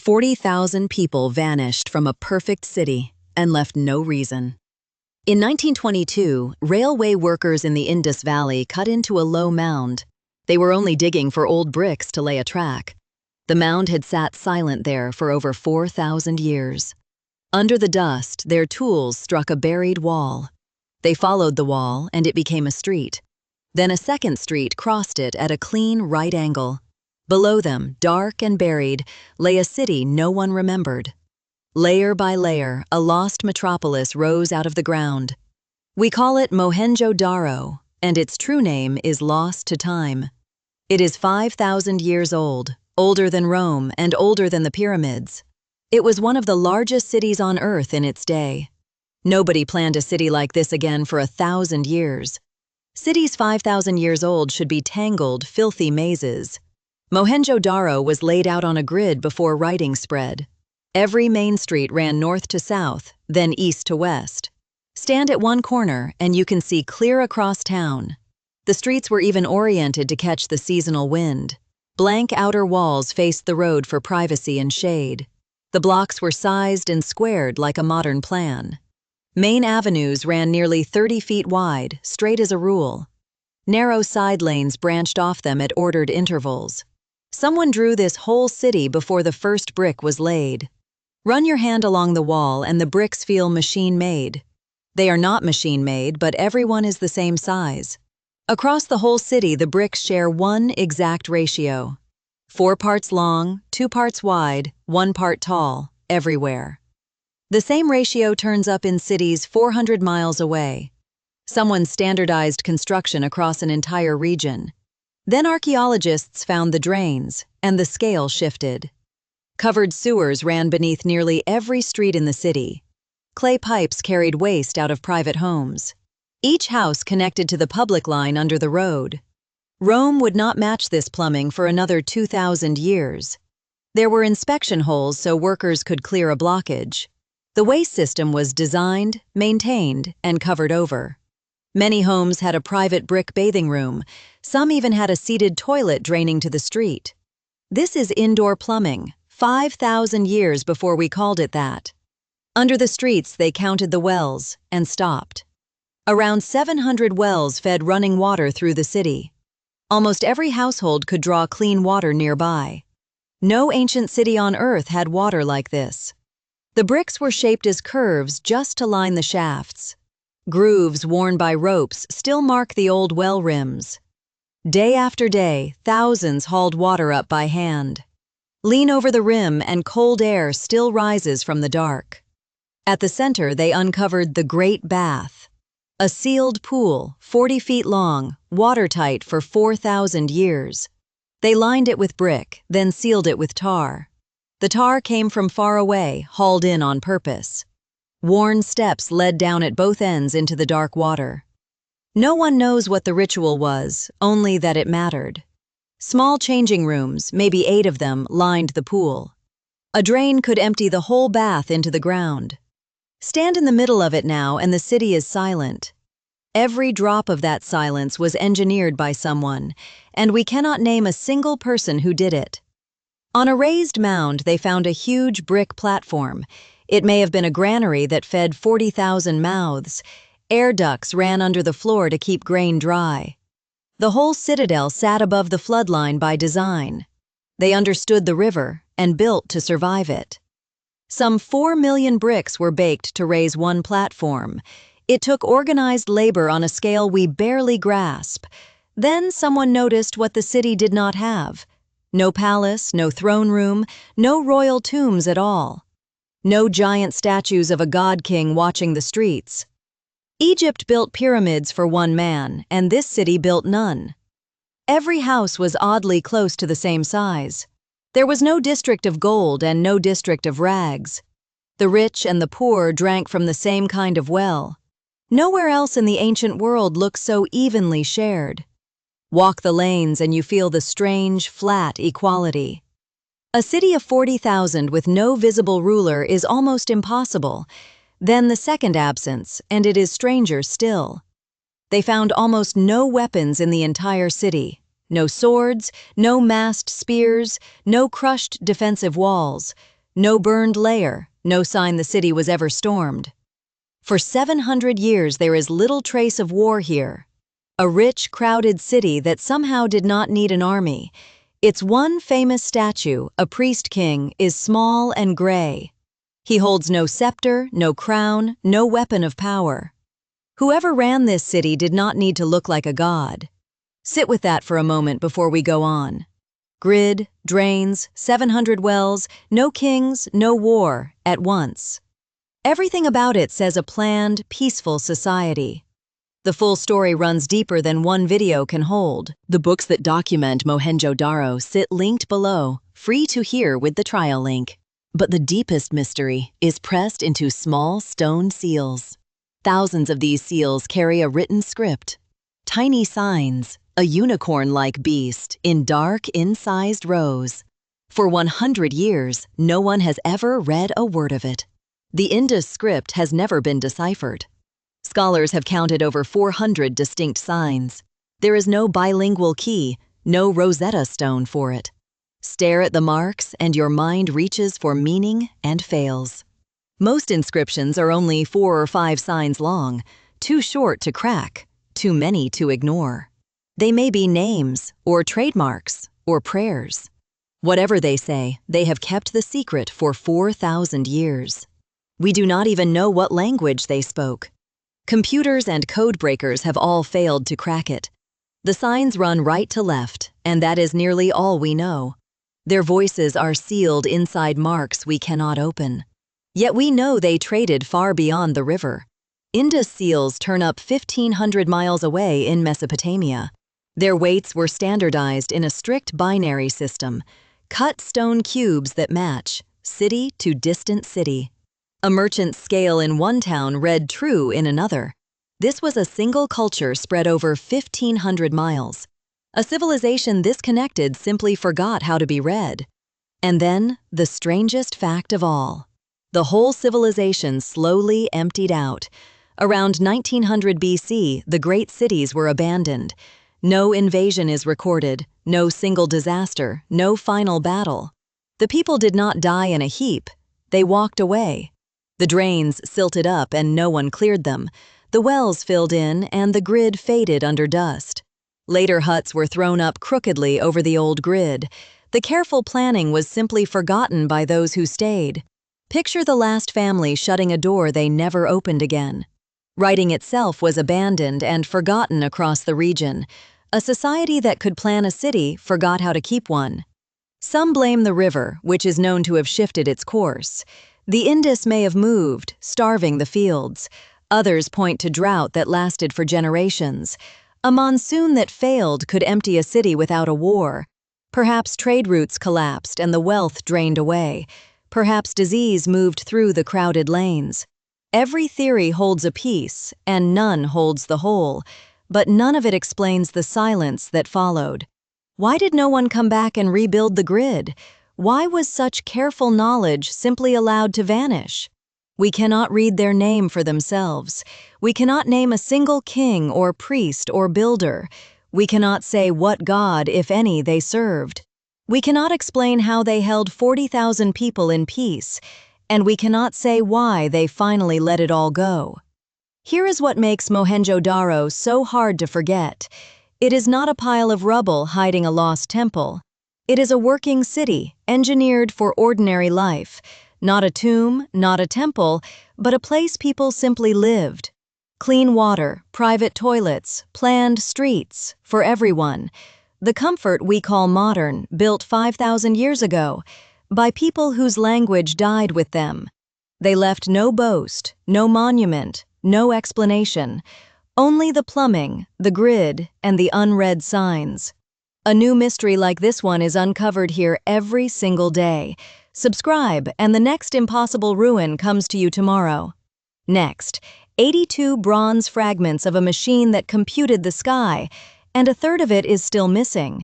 40,000 people vanished from a perfect city and left no reason. In 1922, railway workers in the Indus Valley cut into a low mound. They were only digging for old bricks to lay a track. The mound had sat silent there for over 4,000 years. Under the dust, their tools struck a buried wall. They followed the wall, and it became a street. Then a second street crossed it at a clean right angle. Below them, dark and buried, lay a city no one remembered. Layer by layer, a lost metropolis rose out of the ground. We call it Mohenjo-daro, and its true name is lost to time. It is 5,000 years old, older than Rome and older than the pyramids. It was one of the largest cities on Earth in its day. Nobody planned a city like this again for 1,000 years. Cities 5,000 years old should be tangled, filthy mazes. Mohenjo-daro was laid out on a grid before writing spread. Every main street ran north to south, then east to west. Stand at one corner and you can see clear across town. The streets were even oriented to catch the seasonal wind. Blank outer walls faced the road for privacy and shade. The blocks were sized and squared like a modern plan. Main avenues ran nearly 30 feet wide, straight as a rule. Narrow side lanes branched off them at ordered intervals. Someone drew this whole city before the first brick was laid. Run your hand along the wall and the bricks feel machine-made. They are not machine-made, but everyone is the same size. Across the whole city, the bricks share one exact ratio. 4 parts long, 2 parts wide, 1 part tall, everywhere. The same ratio turns up in cities 400 miles away. Someone standardized construction across an entire region. Then archaeologists found the drains, and the scale shifted. Covered sewers ran beneath nearly every street in the city. Clay pipes carried waste out of private homes. Each house connected to the public line under the road. Rome would not match this plumbing for another 2,000 years. There were inspection holes so workers could clear a blockage. The waste system was designed, maintained, and covered over. Many homes had a private brick bathing room. Some even had a seated toilet draining to the street. This is indoor plumbing, 5,000 years before we called it that. Under the streets, they counted the wells and stopped. Around 700 wells fed running water through the city. Almost every household could draw clean water nearby. No ancient city on Earth had water like this. The bricks were shaped as curves just to line the shafts. Grooves worn by ropes still mark the old well rims. Day after day, thousands hauled water up by hand. Lean over the rim and cold air still rises from the dark. At the center, they uncovered the Great Bath, a sealed pool 40 feet long, watertight for 4,000 years. They lined it with brick, then sealed it with tar. The tar came from far away, hauled in on purpose. Worn steps led down at both ends into the dark water. No one knows what the ritual was, only that it mattered. Small changing rooms, maybe 8 of them, lined the pool. A drain could empty the whole bath into the ground. Stand in the middle of it now and the city is silent. Every drop of that silence was engineered by someone, and we cannot name a single person who did it. On a raised mound, they found a huge brick platform. It may have been a granary that fed 40,000 mouths. Air ducts ran under the floor to keep grain dry. The whole citadel sat above the floodline by design. They understood the river and built to survive it. Some 4 million bricks were baked to raise one platform. It took organized labor on a scale we barely grasp. Then someone noticed what the city did not have. No palace, no throne room, no royal tombs at all. No giant statues of a god-king watching the streets. Egypt built pyramids for one man, and this city built none. Every house was oddly close to the same size. There was no district of gold and no district of rags. The rich and the poor drank from the same kind of well. Nowhere else in the ancient world looks so evenly shared. Walk the lanes and you feel the strange, flat equality. A city of 40,000 with no visible ruler is almost impossible. Then the second absence, and it is stranger still. They found almost no weapons in the entire city. No swords, no massed spears, no crushed defensive walls. No burned layer, no sign the city was ever stormed. For 700 years there is little trace of war here. A rich, crowded city that somehow did not need an army. Its one famous statue, a priest king, is small and gray. He holds no scepter, no crown, no weapon of power. Whoever ran this city did not need to look like a god. Sit with that for a moment before we go on. Grid, drains, 700 wells, no kings, no war, at once. Everything about it says a planned, peaceful society. The full story runs deeper than one video can hold. The books that document Mohenjo-daro sit linked below, free to hear with the trial link. But the deepest mystery is pressed into small stone seals. Thousands of these seals carry a written script. Tiny signs, a unicorn-like beast in dark, incised rows. For 100 years, no one has ever read a word of it. The Indus script has never been deciphered. Scholars have counted over 400 distinct signs. There is no bilingual key, no Rosetta Stone for it. Stare at the marks and your mind reaches for meaning and fails. Most inscriptions are only 4 or 5 signs long, too short to crack, too many to ignore. They may be names, or trademarks, or prayers. Whatever they say, they have kept the secret for 4,000 years. We do not even know what language they spoke. Computers and code breakers have all failed to crack it. The signs run right to left, and that is nearly all we know. Their voices are sealed inside marks we cannot open. Yet we know they traded far beyond the river. Indus seals turn up 1,500 miles away in Mesopotamia. Their weights were standardized in a strict binary system, cut stone cubes that match, city to distant city. A merchant's scale in one town read true in another. This was a single culture spread over 1,500 miles. A civilization this connected simply forgot how to be read. And then, the strangest fact of all. The whole civilization slowly emptied out. Around 1900 BC, the great cities were abandoned. No invasion is recorded, no single disaster, no final battle. The people did not die in a heap. They walked away. The drains silted up and no one cleared them. The wells filled in and the grid faded under dust. Later huts were thrown up crookedly over the old grid. The careful planning was simply forgotten by those who stayed. Picture the last family shutting a door they never opened again. Writing itself was abandoned and forgotten across the region. A society that could plan a city forgot how to keep one. Some blame the river, which is known to have shifted its course. The Indus may have moved, starving the fields. Others point to drought that lasted for generations. A monsoon that failed could empty a city without a war. Perhaps trade routes collapsed and the wealth drained away. Perhaps disease moved through the crowded lanes. Every theory holds a piece, and none holds the whole, but none of it explains the silence that followed. Why did no one come back and rebuild the grid? Why was such careful knowledge simply allowed to vanish? We cannot read their name for themselves. We cannot name a single king or priest or builder. We cannot say what god, if any, they served. We cannot explain how they held 40,000 people in peace, and we cannot say why they finally let it all go. Here is what makes Mohenjo-daro so hard to forget. It is not a pile of rubble hiding a lost temple. It is a working city, engineered for ordinary life. Not a tomb, not a temple, but a place people simply lived. Clean water, private toilets, planned streets, for everyone. The comfort we call modern, built 5,000 years ago, by people whose language died with them. They left no boast, no monument, no explanation. Only the plumbing, the grid, and the unread signs. A new mystery like this one is uncovered here every single day. Subscribe, and the next impossible ruin comes to you tomorrow. Next, 82 bronze fragments of a machine that computed the sky, and a third of it is still missing.